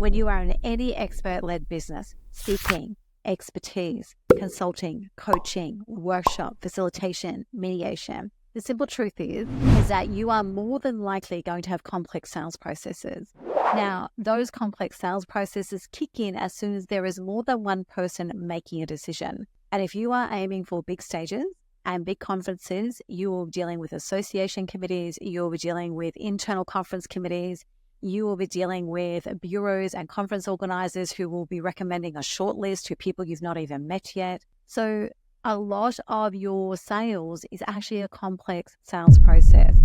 When you are in any expert-led business, speaking, expertise, consulting, coaching, workshop, facilitation, mediation, the simple truth is that you are more than likely going to have complex sales processes. Now, those complex sales processes kick in as soon as there is more than one person making a decision. And if you are aiming for big stages and big conferences, you will be dealing with association committees, you will be dealing with internal conference committees, you will be dealing with bureaus and conference organizers who will be recommending a short list to people you've not even met yet. So a lot of your sales is actually a complex sales process.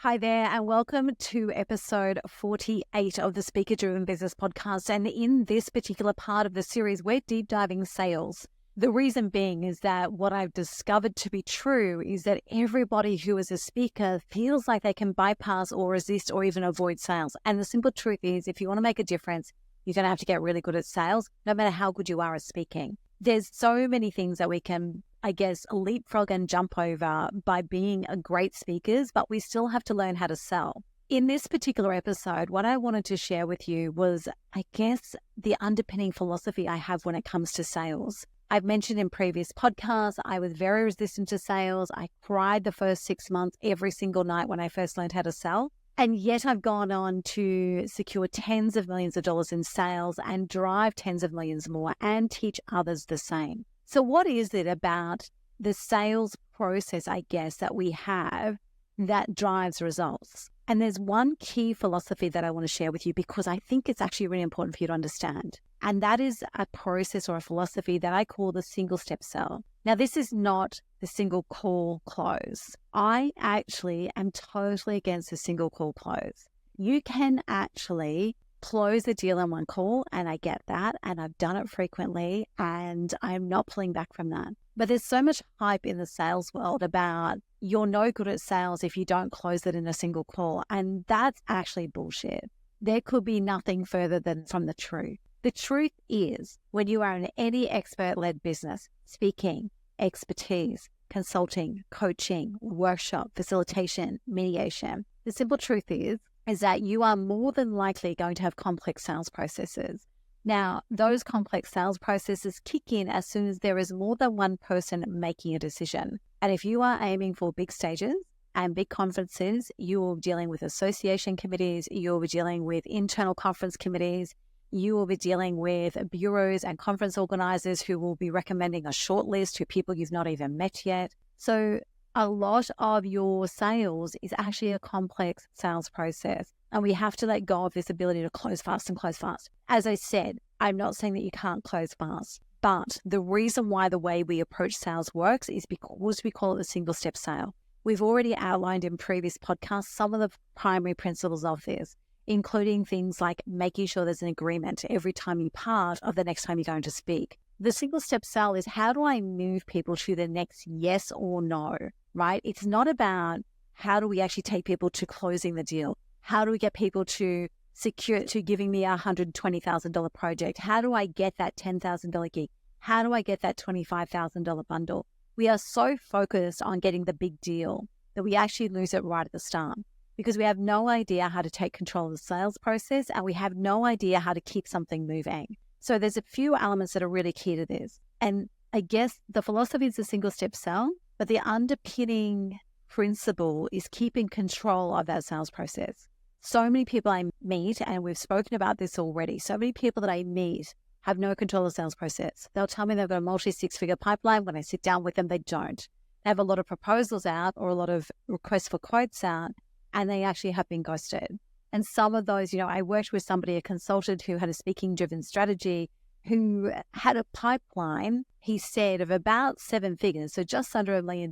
Hi there, and welcome to episode 48 of the Speaker Driven Business Podcast. And in this particular part of the series, we're deep diving sales. The reason being is that what I've discovered to be true is that everybody who is a speaker feels like they can bypass or resist or even avoid sales. And the simple truth is, if you want to make a difference, you're going to have to get really good at sales, no matter how good you are at speaking. There's so many things that we can, leapfrog and jump over by being a great speakers, but we still have to learn how to sell. In this particular episode, what I wanted to share with you was, the underpinning philosophy I have when it comes to sales. I've mentioned in previous podcasts, I was very resistant to sales. I cried the first 6 months every single night when I first learned how to sell. And yet I've gone on to secure tens of millions of dollars in sales and drive tens of millions more and teach others the same. So what is it about the sales process, that we have that drives results? And there's one key philosophy that I want to share with you because I think it's actually really important for you to understand. And that is a process or a philosophy that I call the single step sell. Now, this is not the single call close. I actually am totally against the single call close. You can actually close the deal in one call, and I get that, and I've done it frequently, and I'm not pulling back from that. But there's so much hype in the sales world about you're no good at sales if you don't close it in a single call, and that's actually bullshit. There could be nothing further than from the truth. The truth is, when you are in any expert-led business, speaking, expertise, consulting, coaching, workshop, facilitation, mediation, the simple truth is that you are more than likely going to have complex sales processes. Now, those complex sales processes kick in as soon as there is more than one person making a decision. And if you are aiming for big stages and big conferences, you will be dealing with association committees, you will be dealing with internal conference committees, you will be dealing with bureaus and conference organizers who will be recommending a short list to people you've not even met yet. So a lot of your sales is actually a complex sales process, and we have to let go of this ability to close fast and close fast. As I said, I'm not saying that you can't close fast, but the reason why the way we approach sales works is because we call it a single step sale. We've already outlined in previous podcasts some of the primary principles of this, including things like making sure there's an agreement every time you part of the next time you're going to speak. The single step sell is, how do I move people to the next yes or no, right? It's not about how do we actually take people to closing the deal? How do we get people to giving me a $120,000 project? How do I get that $10,000 gig? How do I get that $25,000 bundle? We are so focused on getting the big deal that we actually lose it right at the start because we have no idea how to take control of the sales process and we have no idea how to keep something moving. So there's a few elements that are really key to this. And the philosophy is a single step sell, but the underpinning principle is keeping control of that sales process. So many people I meet, and we've spoken about this already, so many people that I meet have no control of the sales process. They'll tell me they've got a multi-six-figure pipeline. When I sit down with them, they don't. They have a lot of proposals out or a lot of requests for quotes out, and they actually have been ghosted. And some of those, I worked with somebody, a consultant who had a speaking-driven strategy, who had a pipeline, he said, of about 7 figures, so just under $1 million.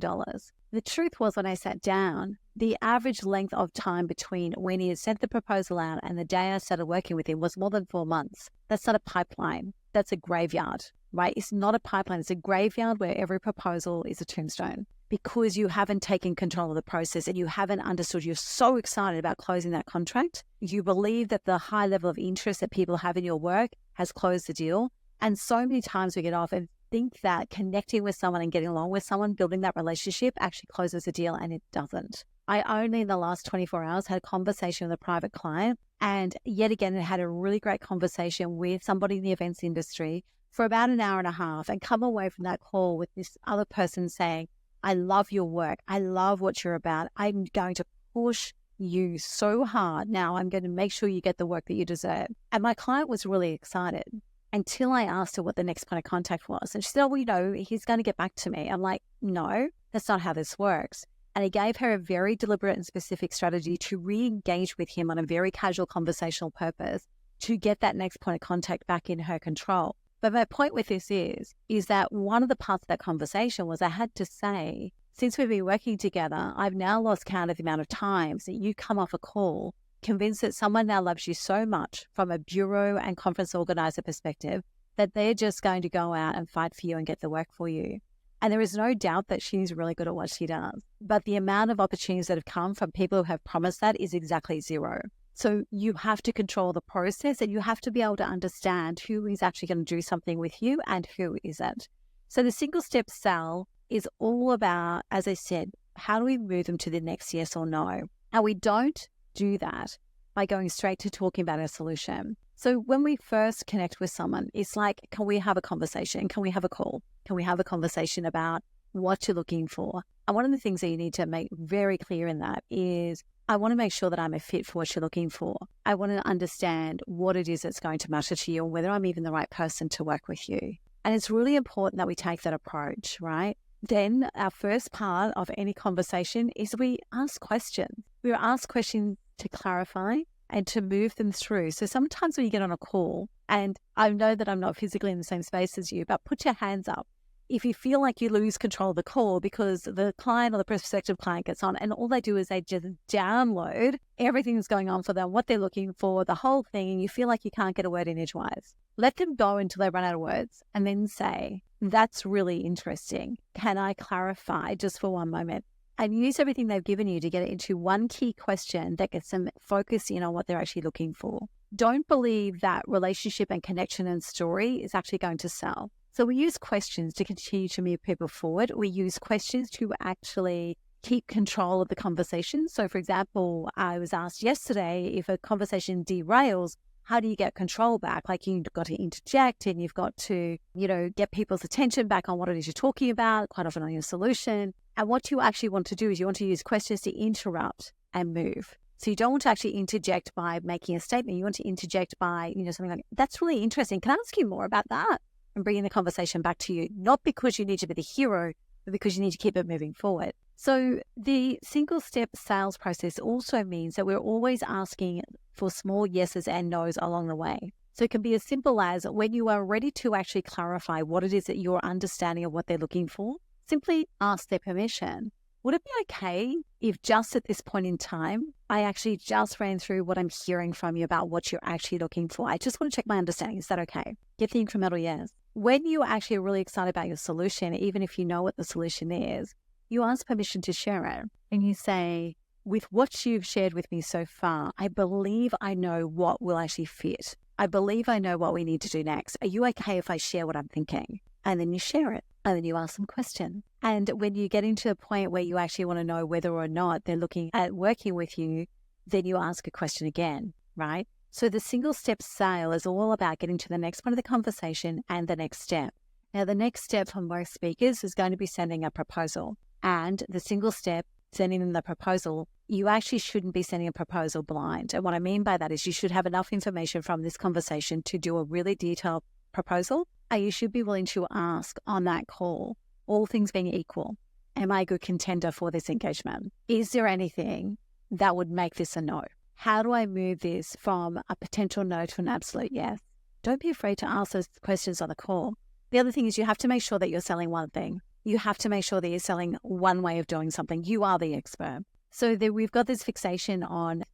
The truth was, when I sat down, the average length of time between when he had sent the proposal out and the day I started working with him was more than 4 months. That's not a pipeline. That's a graveyard, right? It's not a pipeline. It's a graveyard where every proposal is a tombstone. because you haven't taken control of the process and you haven't understood. You're so excited about closing that contract. You believe that the high level of interest that people have in your work has closed the deal. And so many times we get off and think that connecting with someone and getting along with someone, building that relationship actually closes the deal, and it doesn't. I only in the last 24 hours had a conversation with a private client, and yet again, I had a really great conversation with somebody in the events industry for about an hour and a half, and come away from that call with this other person saying, I love your work. I love what you're about. I'm going to push you so hard. Now I'm going to make sure you get the work that you deserve. And my client was really excited until I asked her what the next point of contact was. And she said, well, he's going to get back to me. I'm like, no, that's not how this works. And I gave her a very deliberate and specific strategy to re-engage with him on a very casual conversational purpose to get that next point of contact back in her control. But my point with this is that one of the parts of that conversation was I had to say, since we've been working together, I've now lost count of the amount of times that you come off a call convinced that someone now loves you so much from a bureau and conference organizer perspective that they're just going to go out and fight for you and get the work for you. And there is no doubt that she's really good at what she does. But the amount of opportunities that have come from people who have promised that is exactly zero. So you have to control the process, and you have to be able to understand who is actually going to do something with you and who isn't. So the single step sell is all about, as I said, how do we move them to the next yes or no? And we don't do that by going straight to talking about a solution. So when we first connect with someone, it's like, can we have a conversation? Can we have a call? Can we have a conversation about what you're looking for? And one of the things that you need to make very clear in that is, I want to make sure that I'm a fit for what you're looking for. I want to understand what it is that's going to matter to you, and whether I'm even the right person to work with you. And it's really important that we take that approach, right? Then our first part of any conversation is we ask questions. We ask questions to clarify and to move them through. So sometimes when you get on a call, and I know that I'm not physically in the same space as you, but put your hands up if you feel like you lose control of the call because the client or the prospective client gets on and all they do is they just download everything that's going on for them, what they're looking for, the whole thing, and you feel like you can't get a word in edgewise. Let them go until they run out of words and then say, that's really interesting. Can I clarify just for one moment? And use everything they've given you to get it into one key question that gets them focused in on what they're actually looking for. Don't believe that relationship and connection and story is actually going to sell. So we use questions to continue to move people forward. We use questions to actually keep control of the conversation. So for example, I was asked yesterday, if a conversation derails, how do you get control back? Like, you've got to interject and you've got to, get people's attention back on what it is you're talking about, quite often on your solution. And what you actually want to do is you want to use questions to interrupt and move. So you don't want to actually interject by making a statement. You want to interject by, something like, that's really interesting. Can I ask you more about that? And bringing the conversation back to you, not because you need to be the hero, but because you need to keep it moving forward. So the single step sales process also means that we're always asking for small yeses and nos along the way. So it can be as simple as, when you are ready to actually clarify what it is that you're understanding of what they're looking for, simply ask their permission. Would it be okay if just at this point in time, I actually just ran through what I'm hearing from you about what you're actually looking for? I just want to check my understanding. Is that okay? Get the incremental yes. When you actually are really excited about your solution, even if you know what the solution is, you ask permission to share it. And you say, with what you've shared with me so far, I believe I know what will actually fit. I believe I know what we need to do next. Are you okay if I share what I'm thinking? And then you share it. And then you ask them questions. And when you get into a point where you actually want to know whether or not they're looking at working with you, then you ask a question again, right? So the single step sale is all about getting to the next part of the conversation and the next step. Now, the next step for most speakers is going to be sending a proposal. And the single step, sending them the proposal, you actually shouldn't be sending a proposal blind. And what I mean by that is you should have enough information from this conversation to do a really detailed proposal. And you should be willing to ask on that call, all things being equal, am I a good contender for this engagement? Is there anything that would make this a no? How do I move this from a potential no to an absolute yes? Don't be afraid to ask those questions on the call. The other thing is you have to make sure that you're selling one thing. You have to make sure that you're selling one way of doing something. You are the expert. So we've got this fixation on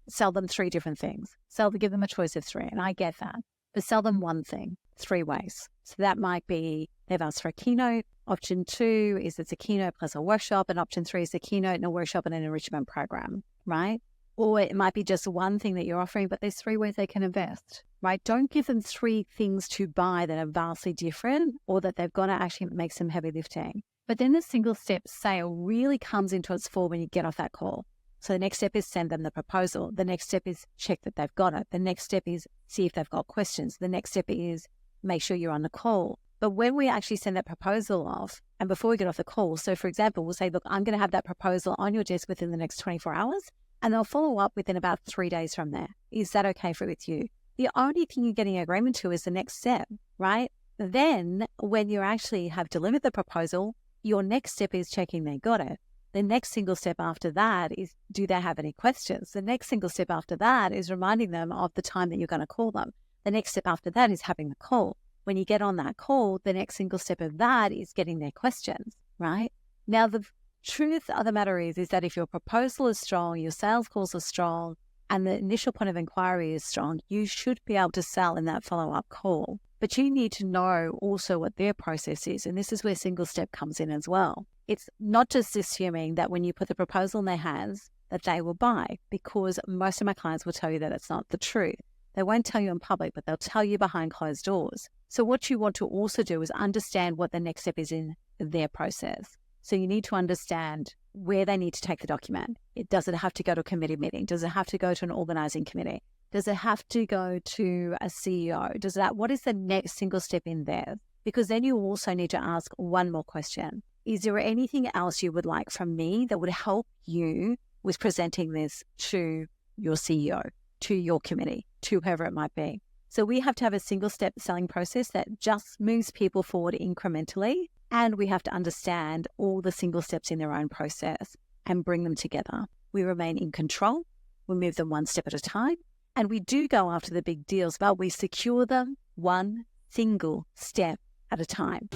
sell them three different things. Give them a choice of three, and I get that. But sell them one thing. 3 ways. So that might be they've asked for a keynote. Option 2 is it's a keynote plus a workshop. And option 3 is a keynote and a workshop and an enrichment program, right? Or it might be just one thing that you're offering, but there's 3 ways they can invest, right? Don't give them 3 things to buy that are vastly different or that they've got to actually make some heavy lifting. But then the single step sale really comes into its full when you get off that call. So the next step is send them the proposal. The next step is check that they've got it. The next step is see if they've got questions. The next step is make sure you're on the call. But when we actually send that proposal off, and before we get off the call, so for example, we'll say, look, I'm going to have that proposal on your desk within the next 24 hours, and they'll follow up within about 3 days from there. Is that okay with you? The only thing you're getting agreement to is the next step, right? Then when you actually have delivered the proposal, your next step is checking they got it. The next single step after that is, do they have any questions? The next single step after that is reminding them of the time that you're going to call them. The next step after that is having the call. When you get on that call, the next single step of that is getting their questions, right? Now, the truth of the matter is that if your proposal is strong, your sales calls are strong, and the initial point of inquiry is strong, you should be able to sell in that follow-up call. But you need to know also what their process is. And this is where single step comes in as well. It's not just assuming that when you put the proposal in their hands that they will buy, because most of my clients will tell you that it's not the truth. They won't tell you in public, but they'll tell you behind closed doors. So what you want to also do is understand what the next step is in their process. So you need to understand where they need to take the document. Does it have to go to a committee meeting? Does it have to go to an organizing committee? Does it have to go to a CEO? What is the next single step in there? Because then you also need to ask one more question. Is there anything else you would like from me that would help you with presenting this to your CEO, to your committee, to whoever it might be? So we have to have a single step selling process that just moves people forward incrementally. And we have to understand all the single steps in their own process and bring them together. We remain in control. We move them one step at a time. And we do go after the big deals, but we secure them one single step at a time.